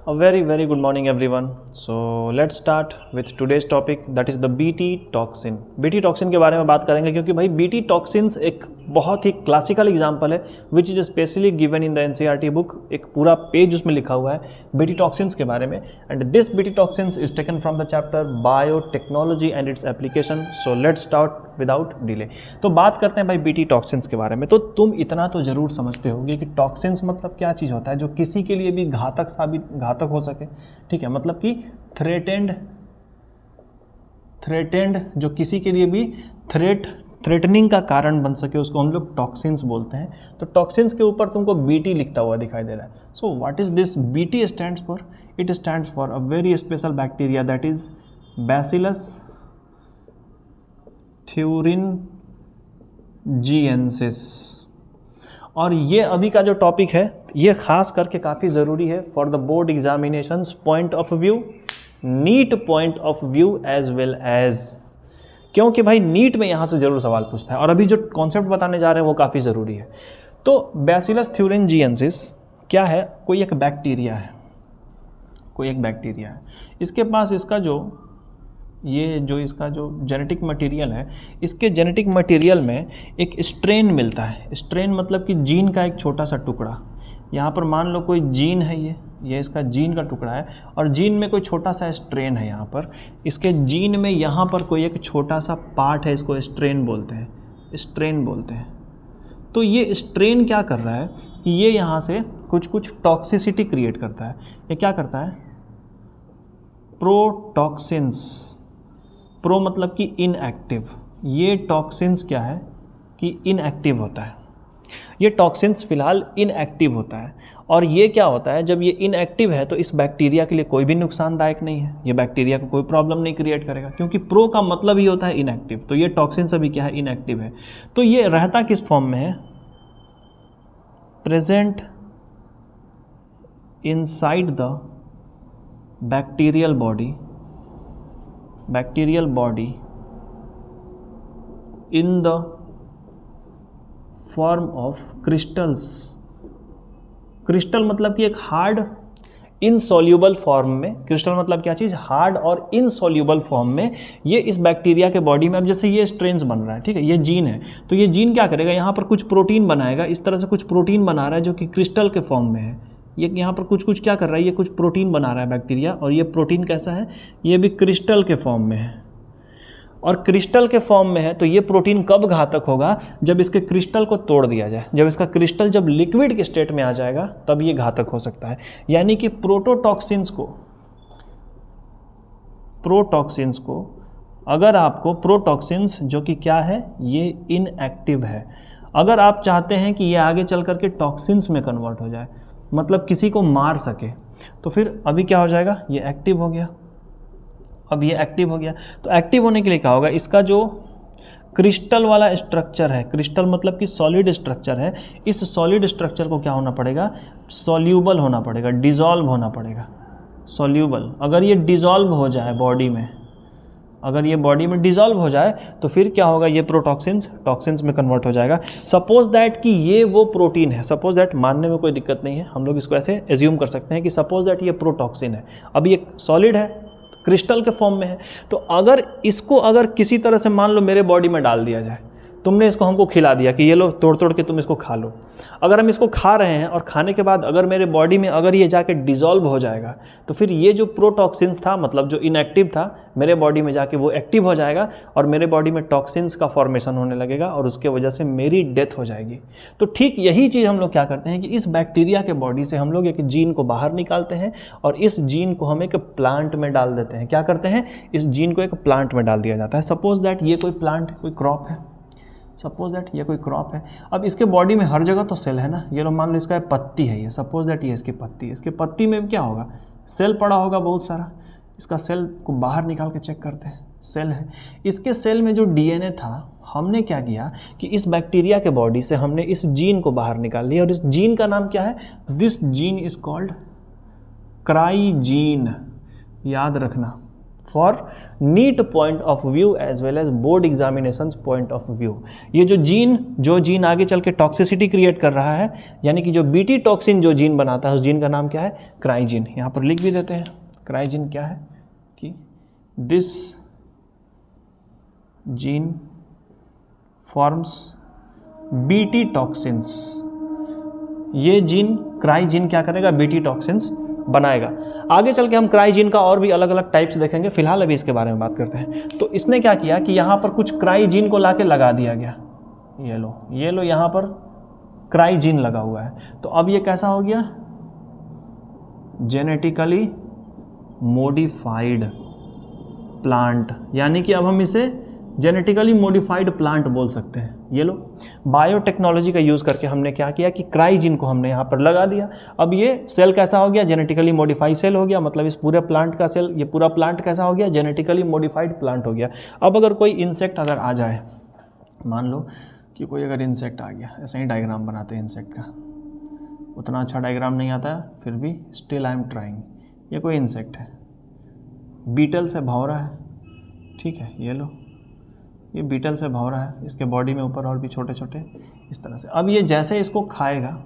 A very good morning everyone. So let's start with today's topic, that is the BT toxin. BT toxin के बारे में बात करेंगे क्योंकि भाई BT टॉक्सिन्स एक बहुत ही क्लासिकल एग्जांपल है which is specially given in the NCERT book. एक पूरा पेज उसमें लिखा हुआ है BT टॉक्सिन्स के बारे में. And this BT toxins is taken from the chapter biotechnology and its application. So let's start without delay. तो बात करते हैं भाई BT टॉक्सिन्स के बारे में. तो तुम इतना तो ज़रूर समझते होगे कि टॉक्सिन्स मतलब क्या चीज़ होता है जो किसी के लिए भी घातक हो सके. ठीक है, मतलब कि थ्रेटेंड जो किसी के लिए भी थ्रेटनिंग का कारण बन सके उसको हम लोग टॉक्सिन्स बोलते हैं. तो टॉक्सिन्स के ऊपर तुमको BT लिखता हुआ दिखाई दे रहा है. So what is this BT stands for? It stands for a very special bacteria that is bacillus thuringiensis. और ये अभी का जो टॉपिक है ये खास करके काफ़ी ज़रूरी है for the board examinations point of view, NEET point of view as well as, क्योंकि भाई नीट में यहाँ से ज़रूर सवाल पूछता है और अभी जो कॉन्सेप्ट बताने जा रहे हैं वो काफ़ी ज़रूरी है. तो बैसिलस thuringiensis क्या है? कोई एक बैक्टीरिया है. इसके पास इसका जो जेनेटिक मटेरियल है, इसके जेनेटिक मटेरियल में एक स्ट्रेन मिलता है. स्ट्रेन मतलब कि जीन का एक छोटा सा टुकड़ा. यहाँ पर मान लो कोई जीन है, ये इसका जीन का टुकड़ा है और जीन में कोई छोटा सा स्ट्रेन है. यहाँ पर इसके जीन में यहाँ पर कोई एक छोटा सा पार्ट है, इसको स्ट्रेन बोलते हैं. तो ये स्ट्रेन क्या कर रहा है कि ये यहाँ से कुछ टॉक्सिसिटी क्रिएट करता है. ये क्या करता है? प्रोटॉक्सिन्स. प्रो मतलब कि इनएक्टिव. ये टॉक्सिन्स क्या है कि इनएक्टिव होता है. ये टॉक्सिन्स फिलहाल इनएक्टिव होता है. और ये क्या होता है, जब ये इनएक्टिव है तो इस बैक्टीरिया के लिए कोई भी नुकसानदायक नहीं है. ये बैक्टीरिया को कोई प्रॉब्लम नहीं क्रिएट करेगा क्योंकि प्रो का मतलब ही होता है इनएक्टिव. तो ये टॉक्सिन्स अभी क्या है? इनएक्टिव है. तो ये रहता किस फॉर्म में है? Present inside the bacterial body in the form of crystals. Crystal मतलब कि एक हार्ड इनसॉल्यूबल फॉर्म में. क्रिस्टल मतलब क्या चीज़? हार्ड और इनसॉल्यूबल फॉर्म में ये इस बैक्टीरिया के बॉडी में. अब जैसे ये स्ट्रेन्स बन रहा है, ठीक है, ये जीन है, तो ये जीन क्या करेगा? यहाँ पर कुछ प्रोटीन बनाएगा. इस तरह से कुछ प्रोटीन बना रहा है जो कि क्रिस्टल के फॉर्म में है. ये यहाँ पर कुछ क्या कर रहा है? ये कुछ प्रोटीन बना रहा है बैक्टीरिया. और ये प्रोटीन कैसा है? ये भी क्रिस्टल के फॉर्म में है. और क्रिस्टल के फॉर्म में है तो ये प्रोटीन कब घातक होगा? जब इसके क्रिस्टल को तोड़ दिया जाए. जब इसका क्रिस्टल जब लिक्विड के स्टेट में आ जाएगा तब ये घातक हो सकता है. यानी कि प्रोटॉक्सिन्स को अगर आपको प्रोटॉक्सिन्स जो कि क्या है? ये इनएक्टिव है. अगर आप चाहते हैं कि ये आगे चल करके टॉक्सिन्स में कन्वर्ट हो जाए, मतलब किसी को मार सके, तो फिर अभी क्या हो जाएगा? ये एक्टिव हो गया. अब ये एक्टिव हो गया तो एक्टिव होने के लिए क्या होगा? इसका जो क्रिस्टल वाला स्ट्रक्चर है, क्रिस्टल मतलब कि सॉलिड स्ट्रक्चर है, इस सॉलिड स्ट्रक्चर को क्या होना पड़ेगा? सॉल्यूबल होना पड़ेगा, डिज़ोल्व होना पड़ेगा. सॉल्यूबल. अगर ये डिज़ोल्व हो जाए बॉडी में, अगर ये बॉडी में डिज़ोल्व हो जाए तो फिर क्या होगा? ये टॉक्सिन्स में कन्वर्ट हो जाएगा. सपोज दैट कि ये वो प्रोटीन है. सपोज दैट, मानने में कोई दिक्कत नहीं है, हम लोग इसको ऐसे एज्यूम कर सकते हैं कि सपोज दैट ये प्रोटॉक्सिन है. अब ये सॉलिड है, क्रिस्टल के फॉर्म में है. तो अगर किसी तरह से मान लो मेरे बॉडी में डाल दिया जाए, तुमने इसको हमको खिला दिया कि ये लो तोड़ के तुम इसको खा लो. अगर हम इसको खा रहे हैं और खाने के बाद अगर मेरे बॉडी में अगर ये जाके डिज़ोल्व हो जाएगा तो फिर ये जो प्रोटॉक्सिन्स था, मतलब जो इनएक्टिव था, मेरे बॉडी में जाके वो एक्टिव हो जाएगा और मेरे बॉडी में टॉक्सिन्स का फॉर्मेशन होने लगेगा और उसके वजह से मेरी डेथ हो जाएगी. तो ठीक यही चीज़ हम लोग क्या करते हैं कि इस बैक्टीरिया के बॉडी से हम लोग एक जीन को बाहर निकालते हैं और इस जीन को हम एक प्लांट में डाल देते हैं. क्या करते हैं? इस जीन को एक प्लांट में डाल दिया जाता है. सपोज दैट ये कोई प्लांट, कोई क्रॉप है. सपोज दैट ये कोई क्रॉप है. अब इसके बॉडी में हर जगह तो सेल है ना. ये लो मान लो इसका पत्ती है, ये सपोज दैट ये इसकी पत्ती है. इसके पत्ती में क्या होगा? सेल पड़ा होगा बहुत सारा. इसका सेल को बाहर निकाल के चेक करते हैं. सेल है, इसके सेल में जो DNA था, हमने क्या किया कि इस बैक्टीरिया के बॉडी से हमने इस जीन को बाहर निकाल लिया. और इस जीन का नाम क्या है? This gene is called cry gene. याद रखना, for NEET point of view as well as board examination point of view. ये जो जीन आगे चल के टॉक्सिसिटी क्रिएट कर रहा है, यानी कि जो बीटी टॉक्सिन जो जीन बनाता है, उस जीन का नाम क्या है? क्राइजीन। यहाँ पर लिख भी देते हैं क्राइजीन क्या है कि this gene forms BT toxins. ये जीन क्राइजीन क्या करेगा? बीटी टॉक्सिन्स बनाएगा। आगे चल के हम क्राइजीन का और भी अलग अलग टाइप्स देखेंगे, फिलहाल अभी इसके बारे में बात करते हैं। तो इसने क्या किया कि यहाँ पर कुछ क्राइजीन को लाके लगा दिया गया। ये लो यहाँ पर क्राइजीन लगा हुआ है। तो अब ये कैसा हो गया? जेनेटिकली मॉडिफाइड प्लांट, यानी कि अब हम इसे जेनेटिकली मॉडिफाइड प्लांट बोल सकते हैं। ये लो, बायोटेक्नोलॉजी का यूज़ करके हमने क्या किया कि क्राइजीन को हमने यहाँ पर लगा दिया। अब ये सेल कैसा हो गया? जेनेटिकली मॉडिफाइड सेल हो गया। मतलब इस पूरे प्लांट का सेल, ये पूरा प्लांट कैसा हो गया? जेनेटिकली मॉडिफाइड प्लांट हो गया। अब अगर कोई इंसेक्ट अगर आ जाए, मान लो कि कोई अगर इंसेक्ट आ गया, ऐसे ही डायग्राम बनाते हैं इंसेक्ट का, उतना अच्छा डायग्राम नहीं आता है, फिर भी स्टिल आई एम ट्राइंग। ये कोई इंसेक्ट है, बीटल से भौरा है, ठीक है। ये लो, ये बीटल से भौरा है, इसके बॉडी में ऊपर और भी छोटे छोटे इस तरह से। अब ये जैसे इसको खाएगा,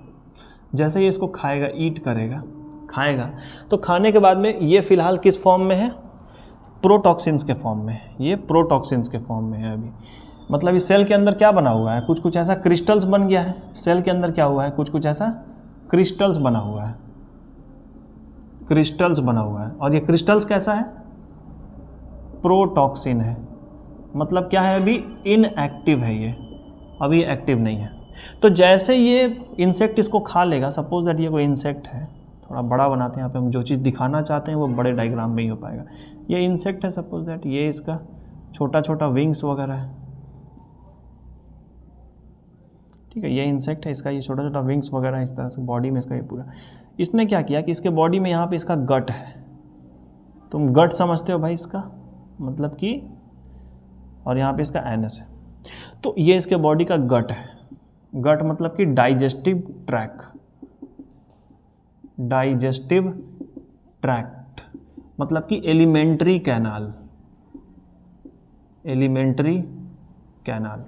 जैसे ये इसको खाएगा, ईट करेगा, खाएगा, तो खाने के बाद में ये फ़िलहाल किस फॉर्म में है? प्रोटॉक्सिन्स के फॉर्म में। ये प्रोटॉक्सिन्स के फॉर्म में है अभी। मतलब इस सेल के अंदर क्या बना हुआ है? कुछ कुछ ऐसा क्रिस्टल्स बन गया है। सेल के अंदर क्या हुआ है? कुछ कुछ ऐसा क्रिस्टल्स बना हुआ है, क्रिस्टल्स बना हुआ है। और ये क्रिस्टल्स कैसा है? प्रोटॉक्सिन है। मतलब क्या है? अभी इनएक्टिव है ये, अभी एक्टिव नहीं है। तो जैसे ये इंसेक्ट इसको खा लेगा, सपोज दैट ये कोई इंसेक्ट है, थोड़ा बड़ा बनाते हैं यहाँ पे, हम जो चीज़ दिखाना चाहते हैं वो बड़े डायग्राम में ही हो पाएगा। ये इंसेक्ट है, सपोज दैट ये इसका छोटा छोटा विंग्स वगैरह है, ठीक है। ये इंसेक्ट है, इसका ये छोटा छोटा विंग्स वगैरह इस तरह से बॉडी में इसका ये पूरा। इसने क्या किया कि इसके बॉडी में यहाँ पे इसका गट है। तुम गट समझते हो भाई इसका मतलब कि, और यहाँ पे इसका एनस है। तो ये इसके बॉडी का गट है। गट मतलब कि डाइजेस्टिव ट्रैक्ट, डाइजेस्टिव ट्रैक्ट मतलब कि एलिमेंट्री कैनाल, एलिमेंट्री कैनाल।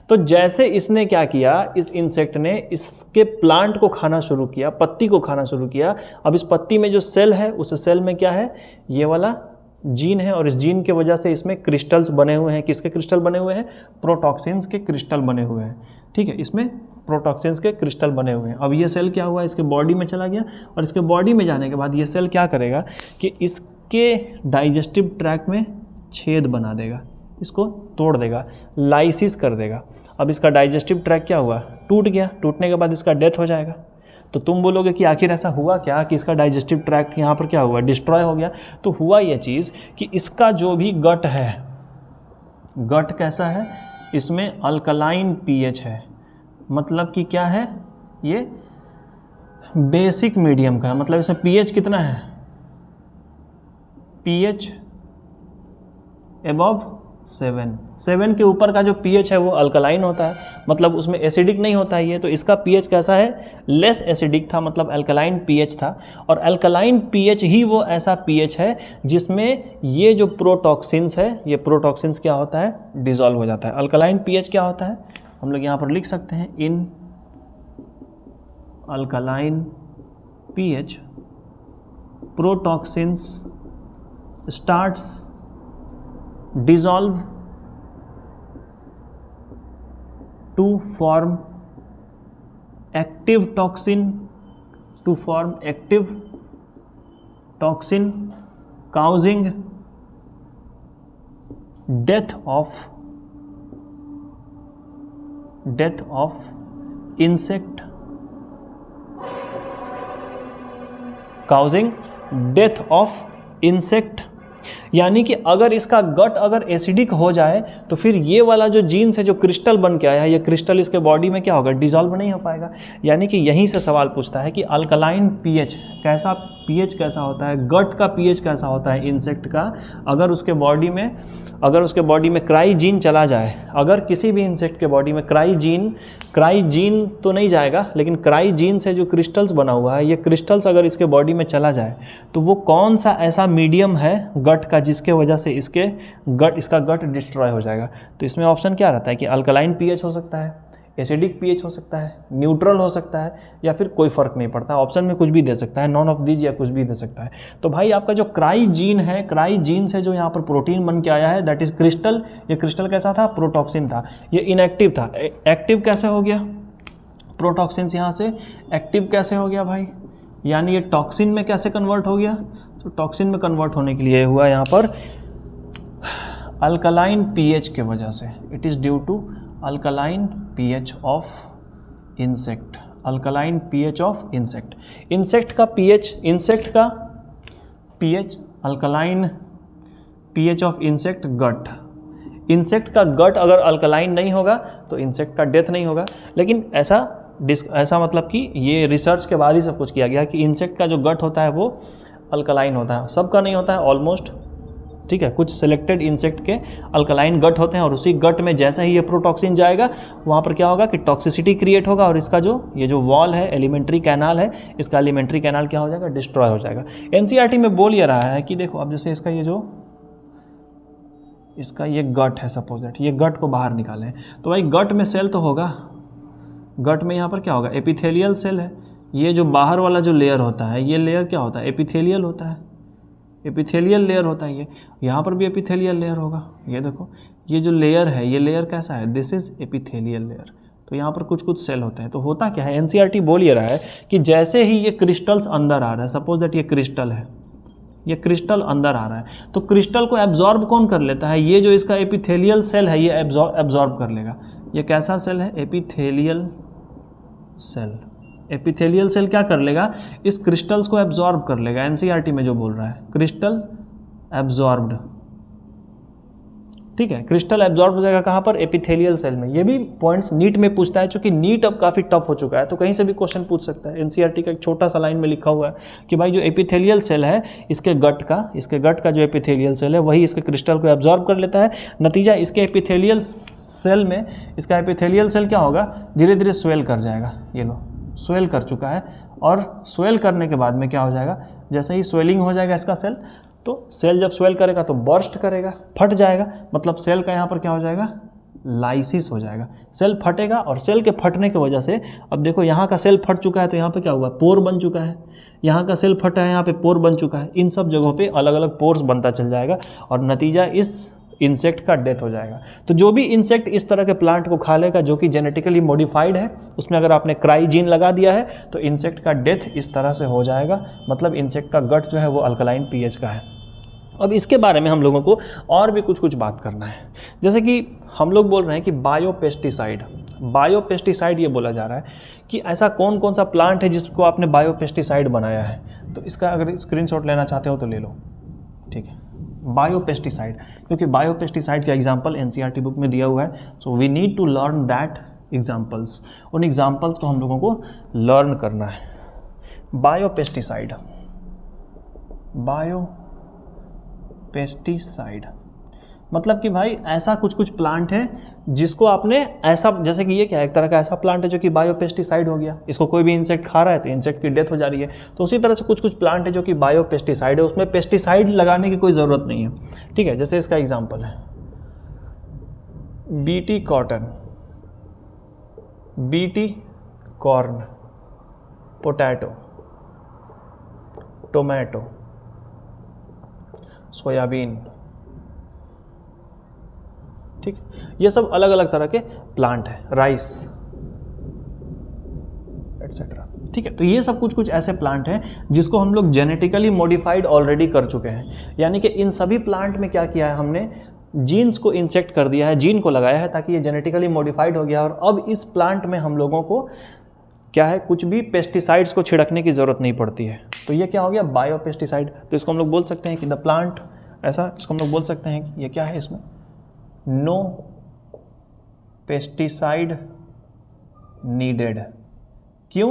तो जैसे इसने क्या किया, इस इंसेक्ट ने इसके प्लांट को खाना शुरू किया, पत्ती को खाना शुरू किया। अब इस पत्ती में जो सेल है, उस सेल में क्या है? ये वाला जीन है, और इस जीन के वजह से इसमें क्रिस्टल्स बने हुए हैं। किसके क्रिस्टल बने हुए हैं? प्रोटॉक्सिन्स के क्रिस्टल बने हुए हैं, ठीक है। इसमें प्रोटॉक्सिन्स के क्रिस्टल बने हुए हैं। अब ये सेल क्या हुआ? इसके बॉडी में चला गया, और इसके बॉडी में जाने के बाद ये सेल क्या करेगा कि इसके डाइजेस्टिव ट्रैक्ट में छेद बना देगा, इसको तोड़ देगा, लाइसिस कर देगा। अब इसका डाइजेस्टिव ट्रैक्ट क्या हुआ? टूट गया। टूटने के बाद इसका डेथ हो जाएगा। तो तुम बोलोगे कि आखिर ऐसा हुआ क्या कि इसका डाइजेस्टिव ट्रैक्ट यहाँ पर क्या हुआ? डिस्ट्रॉय हो गया। तो हुआ ये चीज़ कि इसका जो भी गट है, गट कैसा है? इसमें अल्कलाइन पीएच है। मतलब कि क्या है? ये बेसिक मीडियम का है। मतलब इसमें पीएच कितना है? पीएच अबव 7 के ऊपर का जो पीएच है वो अल्कलाइन होता है, मतलब उसमें एसिडिक नहीं होता है ये। तो इसका पीएच कैसा है? लेस एसिडिक था, मतलब अल्कलाइन पीएच था। और अल्कलाइन पीएच ही वो ऐसा पीएच है जिसमें ये जो प्रोटॉक्सिन्स है, ये प्रोटॉक्सिन्स क्या होता है? डिसॉल्व हो जाता है। अल्कलाइन पीएच क्या होता है? हम लोग यहाँ पर लिख सकते हैं, in alkaline pH protoxins starts dissolve to form active toxin, to form active toxin causing death of insect, causing death of insect। यानी कि अगर इसका गट अगर एसिडिक हो जाए तो फिर ये वाला जो जीन्स है, जो क्रिस्टल बन के आया है, ये क्रिस्टल इसके बॉडी में क्या होगा? डिसॉल्व नहीं हो पाएगा। यानी कि यहीं से सवाल पूछता है कि अल्कलाइन पीएच कैसा पीएच कैसा होता है, गट का पीएच कैसा होता है इंसेक्ट का, अगर उसके बॉडी में क्राइजीन चला जाए, अगर किसी भी इंसेक्ट के बॉडी में क्राइजीन तो नहीं जाएगा, लेकिन क्राइजीन से जो क्रिस्टल्स बना हुआ है, ये क्रिस्टल्स अगर इसके बॉडी में चला जाए तो वो कौन सा ऐसा मीडियम है गट का जिसके वजह से इसका गट डिस्ट्रॉय हो जाएगा। तो इसमें ऑप्शन क्या रहता है कि अल्कलाइन पीएच हो सकता है, एसिडिक पीएच हो सकता है, न्यूट्रल हो सकता है, या फिर कोई फर्क नहीं पड़ता, ऑप्शन में कुछ भी दे सकता है, नॉन ऑफ दीज या कुछ भी दे सकता है। तो भाई आपका जो क्राइजीन है, क्राइजीन से जो यहाँ पर प्रोटीन बन के आया है दैट इज क्रिस्टल। ये क्रिस्टल कैसा था, प्रोटॉक्सिन था, ये इनएक्टिव था। एक्टिव कैसे हो गया, प्रोटॉक्सिन यहाँ से एक्टिव कैसे हो गया भाई, यानी ये टॉक्सिन में कैसे कन्वर्ट हो गया। तो टॉक्सिन में कन्वर्ट होने के लिए हुआ यहाँ पर अल्कलाइन पीएच के वजह से, it is due to alkaline pH of insect, alkaline pH of insect. Insect का pH alkaline pH of insect gut. Insect का गट अगर अल्कलाइन नहीं होगा तो इंसेक्ट का डेथ नहीं होगा। लेकिन ऐसा मतलब कि ये रिसर्च के बाद ही सब कुछ किया गया कि इंसेक्ट का जो गट होता है वो अल्कलाइन होता है, सबका नहीं होता है ऑलमोस्ट, ठीक है। कुछ सिलेक्टेड इंसेक्ट के अल्कलाइन गट होते हैं और उसी गट में जैसे ही ये प्रोटॉक्सिन जाएगा वहाँ पर क्या होगा कि टॉक्सिसिटी क्रिएट होगा और इसका ये जो वॉल है, एलिमेंट्री कैनाल है, इसका एलिमेंट्री कैनाल क्या हो जाएगा, डिस्ट्रॉय हो जाएगा। एनसीईआरटी में बोल ये रहा है कि देखो अब जैसे इसका ये गट है, सपोज दैट ये गट को बाहर निकालें तो भाई गट में सेल तो होगा, गट में यहाँ पर क्या होगा, एपिथेलियल सेल है। ये जो बाहर वाला जो लेयर होता है ये लेयर क्या होता है, एपिथेलियल होता है, एपिथेलियल लेयर होता है। ये यहाँ पर भी एपिथेलियल लेयर होगा। ये देखो ये जो लेयर है ये लेयर कैसा है, दिस इज एपिथेलियल लेयर। तो यहाँ पर कुछ कुछ सेल होते हैं। तो होता क्या है, एनसीईआरटी बोल ये रहा है कि जैसे ही ये क्रिस्टल्स अंदर आ रहा है, सपोज दैट ये क्रिस्टल है, ये क्रिस्टल अंदर आ रहा है, तो क्रिस्टल को एब्जॉर्ब कौन कर लेता है, ये जो इसका एपिथेलियल सेल है ये एब्जॉर्ब कर लेगा। ये कैसा सेल है, एपिथेलियल सेल। एपिथेलियल सेल क्या कर लेगा, इस क्रिस्टल्स को एब्जॉर्ब कर लेगा। एनसीईआरटी में जो बोल रहा है क्रिस्टल एब्जॉर्ब्ड, ठीक है, क्रिस्टल एब्जॉर्ब हो जाएगा कहाँ पर, एपिथेलियल सेल में। ये भी पॉइंट्स नीट में पूछता है, चूंकि नीट अब काफ़ी टफ हो चुका है तो कहीं से भी क्वेश्चन पूछ सकता है। एनसीईआरटी का एक छोटा सा लाइन में लिखा हुआ है कि भाई जो एपिथेलियल सेल है इसके गट का जो एपिथेलियल सेल है वही इसके क्रिस्टल को एब्जॉर्ब कर लेता है। नतीजा इसके एपिथेलियल सेल में इसका एपिथेलियल सेल क्या होगा, धीरे धीरे स्वेल कर जाएगा। ये लो स्वेल कर चुका है, और स्वेल करने के बाद में क्या हो जाएगा, जैसे ही स्वेलिंग हो जाएगा इसका सेल, तो सेल जब स्वेल करेगा तो बर्स्ट करेगा, फट जाएगा, मतलब सेल का यहाँ पर क्या हो जाएगा, लाइसिस हो जाएगा। सेल फटेगा और सेल के फटने की वजह से अब देखो यहाँ का सेल फट चुका है तो यहाँ पे क्या हुआ, पोर बन चुका है। यहाँ का सेल फटा है, यहाँ पे पोर बन चुका है। इन सब जगहों पे अलग अलग पोर्स बनता चल जाएगा और नतीजा इस इंसेक्ट का डेथ हो जाएगा। तो जो भी इंसेक्ट इस तरह के प्लांट को खा लेगा जो कि जेनेटिकली मॉडिफाइड है, उसमें अगर आपने क्राइजीन लगा दिया है तो इंसेक्ट का डेथ इस तरह से हो जाएगा, मतलब इंसेक्ट का गट जो है वो अल्कलाइन पीएच का है। अब इसके बारे में हम लोगों को और भी कुछ बात करना है। जैसे कि हम लोग बोल रहे हैं कि बायोपेस्टिसाइड ये बोला जा रहा है कि ऐसा कौन कौन सा प्लांट है जिसको आपने बायोपेस्टिसाइड बनाया है। तो इसका अगर स्क्रीनशॉट लेना चाहते हो तो ले लो, ठीक है। बायोपेस्टिसाइड, क्योंकि बायोपेस्टिसाइड का एग्जाम्पल एनसीईआरटी बुक में दिया हुआ है, so we need to learn that examples. उन एग्जाम्पल्स को हम लोगों को लर्न करना है। बायोपेस्टिसाइड मतलब कि भाई ऐसा कुछ प्लांट है जिसको आपने ऐसा, जैसे कि ये क्या है, एक तरह का ऐसा प्लांट है जो कि बायोपेस्टिसाइड हो गया। इसको कोई भी इंसेक्ट खा रहा है तो इंसेक्ट की डेथ हो जा रही है। तो उसी तरह से कुछ प्लांट है जो कि बायोपेस्टिसाइड है, उसमें पेस्टिसाइड लगाने की कोई ज़रूरत नहीं है, ठीक है। जैसे इसका एग्जाम्पल है BT cotton, BT corn, potato, tomato, soybean, ठीक। ये सब अलग अलग तरह के प्लांट है, राइस एटसेट्रा, ठीक है। तो ये सब कुछ ऐसे प्लांट हैं जिसको हम लोग जेनेटिकली मॉडिफाइड ऑलरेडी कर चुके हैं। यानी कि इन सभी प्लांट में क्या किया है, हमने जीन्स को इंसेक्ट कर दिया है, जीन को लगाया है ताकि ये जेनेटिकली मॉडिफाइड हो गया। और अब इस प्लांट में हम लोगों को क्या है, कुछ भी पेस्टिसाइड्स को छिड़कने की ज़रूरत नहीं पड़ती है। तो ये क्या हो गया, बायोपेस्टिसाइड। तो इसको हम लोग बोल सकते हैं कि द प्लांट, ऐसा इसको हम लोग बोल सकते हैं कि ये क्या है, इसमें नो पेस्टिसाइड नीडेड। क्यों,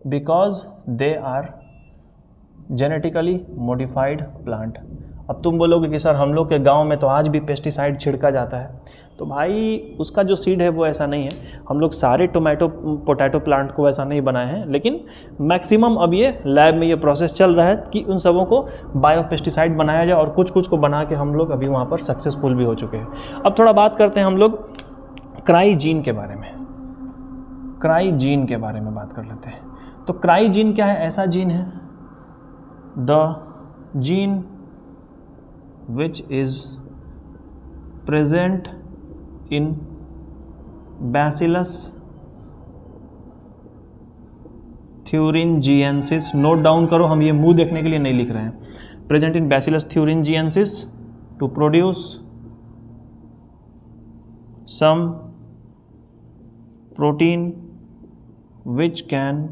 because they are genetically modified plant. अब तुम बोलोगे कि सर हम लोग के गांव में तो आज भी पेस्टिसाइड छिड़का जाता है, तो भाई उसका जो सीड है वो ऐसा नहीं है। हम लोग सारे टोमेटो पोटैटो प्लांट को ऐसा नहीं बनाए हैं, लेकिन मैक्सिमम अब ये लैब में ये प्रोसेस चल रहा है कि उन सबों को बायो पेस्टिसाइड बनाया जाए, और कुछ कुछ को बना के हम लोग अभी वहाँ पर सक्सेसफुल भी हो चुके हैं। अब थोड़ा बात करते हैं हम लोग क्राइजीन के बारे में। क्राइजीन के बारे में बात कर लेते हैं। तो क्राइजीन क्या है? ऐसा जीन है, the gene which is present in bacillus thuringiensis। Note down करो, हम ये मुंह देखने के लिए नहीं लिख रहे हैं। Present in bacillus thuringiensis to produce some protein which can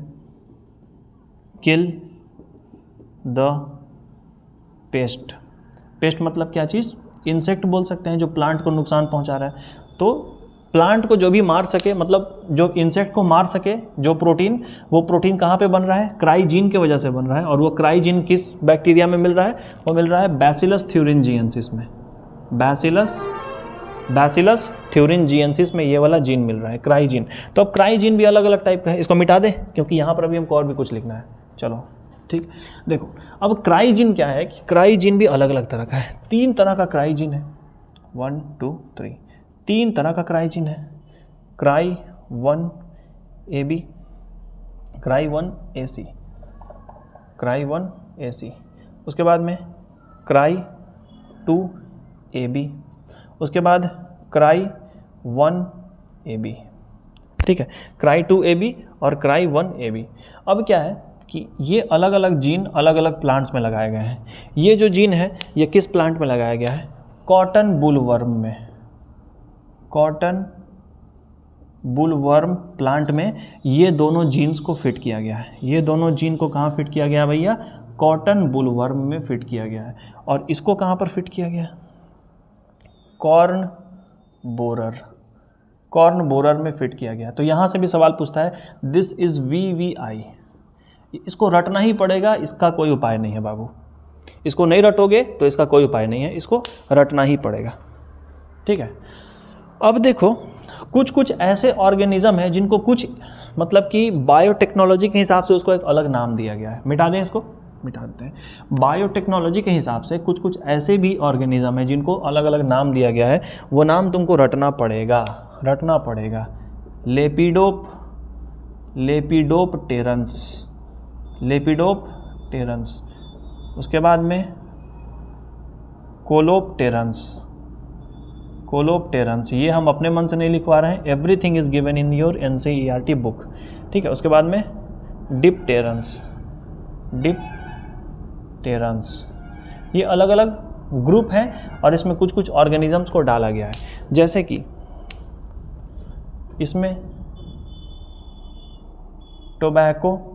kill the pest. Pest मतलब क्या चीज़? इंसेक्ट बोल सकते हैं, जो प्लांट को नुकसान पहुंचा रहा है। तो प्लांट को जो भी मार सके, मतलब जो इंसेक्ट को मार सके, जो प्रोटीन, वो प्रोटीन कहाँ पे बन रहा है? क्राइजीन के वजह से बन रहा है। और वो क्राइजीन किस बैक्टीरिया में मिल रहा है? वो मिल रहा है बैसिलस thuringiensis में। बैसिलस thuringiensis में ये वाला जीन मिल रहा है, क्राइजीन। तो अब क्राइजीन भी अलग अलग टाइप का है, इसको मिटा दें क्योंकि यहाँ पर अभी हमको और भी कुछ लिखना है। चलो ठीक, देखो अब क्राइजीन क्या है कि क्राइजीन भी अलग अलग तरह का है। 3 तरह का क्राइजीन है, 1 2 3, 3 तरह का क्राइजीन है। Cry 1 AB, cry 1 AC, cry 1 AC। उसके बाद में क्राई 2 AB, उसके बाद क्राई 1 AB। ठीक है, क्राई 2 AB और क्राई 1 AB। अब क्या है कि ये अलग अलग जीन अलग अलग प्लांट्स में लगाए गए हैं। ये जो जीन है ये किस प्लांट में लगाया गया है? कॉटन बुलवर्म में। कॉटन बुलवर्म प्लांट में ये दोनों जीन्स को फिट किया गया है। ये दोनों जीन को कहाँ फिट किया गया भैया? कॉटन बुलवर्म में फिट किया गया है। और इसको कहाँ पर फिट किया गया? Corn borer. कॉर्न बोरर में फिट किया गया। तो यहाँ से भी सवाल पूछता है, दिस इज़ VVI। इसको रटना ही पड़ेगा, इसका कोई उपाय नहीं है बाबू। इसको नहीं रटोगे तो इसका कोई उपाय नहीं है, इसको रटना ही पड़ेगा। ठीक है, अब देखो कुछ कुछ ऐसे ऑर्गेनिज्म हैं जिनको कुछ मतलब कि बायोटेक्नोलॉजी के हिसाब से उसको एक अलग नाम दिया गया है। मिटा दें इसको, मिटा देते हैं। बायोटेक्नोलॉजी के हिसाब से कुछ कुछ ऐसे भी ऑर्गेनिज्म हैं जिनको अलग अलग नाम दिया गया है। वो नाम तुमको रटना पड़ेगा, रटना पड़ेगा। लेपिडोप्टेरन्स, लेपिडोप्टेरन्स। उसके बाद में कोलोप्टेरन्स, कोलोप्टेरन्स। ये हम अपने मन से नहीं लिखवा रहे हैं, everything is given in your NCERT book. ठीक है, उसके बाद में डिप्टेरन्स, डिप्टेरन्स। ये अलग अलग ग्रुप हैं और इसमें कुछ कुछ ऑर्गेनिजम्स को डाला गया है। जैसे कि इसमें टोबैको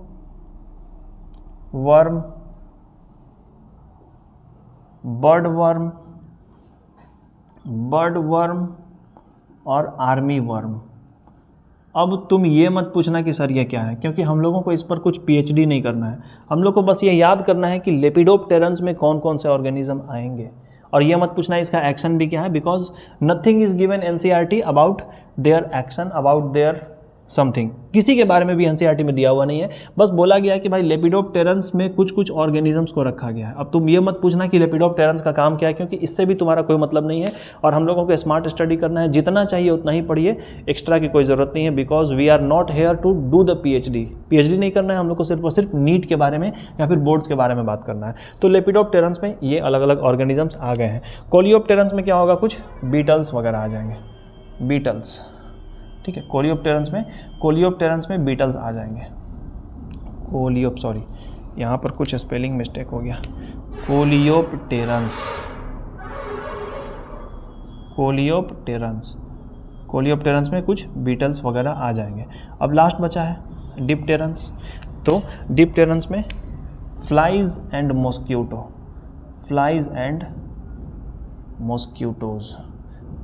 वर्म, बर्ड वर्म और आर्मी वर्म। अब तुम ये मत पूछना कि सर ये क्या है, क्योंकि हम लोगों को इस पर कुछ PhD नहीं करना है। हम लोग को बस ये याद करना है कि लेपिडोप्टेरन्स में कौन कौन से ऑर्गेनिज्म आएंगे। और ये मत पूछना इसका एक्शन भी क्या है, because nothing is given NCERT about their action, about their something. किसी के बारे में भी NCERT में दिया हुआ नहीं है, बस बोला गया है कि भाई लेपिडोप्टेरन्स में कुछ कुछ ऑर्गेनिजम्स को रखा गया है। अब तुम ये मत पूछना कि लेपिडोप्टेरन्स का काम क्या है, क्योंकि इससे भी तुम्हारा कोई मतलब नहीं है। और हम लोगों को स्मार्ट स्टडी करना है, जितना चाहिए उतना ही पढ़िए, एक्स्ट्रा की कोई ज़रूरत नहीं है। Because we are not here to do the PhD नहीं करना है हम लोग को, सिर्फ और सिर्फ नीट के बारे में या फिर बोर्ड्स के बारे में बात करना है। तो लेपिडोप्टेरन्स में ये अलग अलग ऑर्गेनिजम्स आ गए हैं। कोलियोप्टेरन्स में क्या होगा, कुछ बीटल्स वगैरह आ जाएंगे, बीटल्स। ठीक है, कोलियोप्टेरन्स में बीटल्स आ जाएंगे। यहाँ पर कुछ स्पेलिंग मिस्टेक हो गया। कोलियोप्टेरन्स में कुछ बीटल्स वगैरह आ जाएंगे। अब लास्ट बचा है डिप्टेरन्स। तो डिप्टेरन्स में फ्लाइज एंड मॉस्क्यूटोज।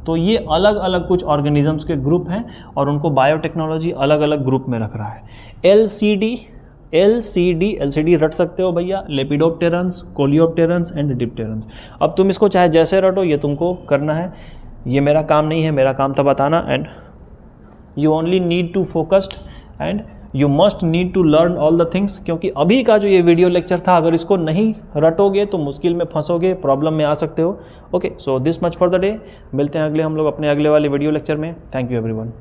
तो ये अलग अलग कुछ ऑर्गेनिजम्स के ग्रुप हैं और उनको बायोटेक्नोलॉजी अलग अलग ग्रुप में रख रहा है। LCD LCD रट सकते हो भैया, लेपिडोप्टेरन्स, कोलियोप्टेरन्स एंड डिप्टेरन्स। अब तुम इसको चाहे जैसे रटो, ये तुमको करना है, ये मेरा काम नहीं है, मेरा काम था बताना। And you only need to focused and you must need to learn all the things, क्योंकि अभी का जो ये वीडियो लेक्चर था, अगर इसको नहीं रटोगे तो मुश्किल में फंसोगे, प्रॉब्लम में आ सकते हो। Okay, so this much for the day. मिलते हैं हम लोग अपने अगले वाले वीडियो लेक्चर में। Thank you everyone.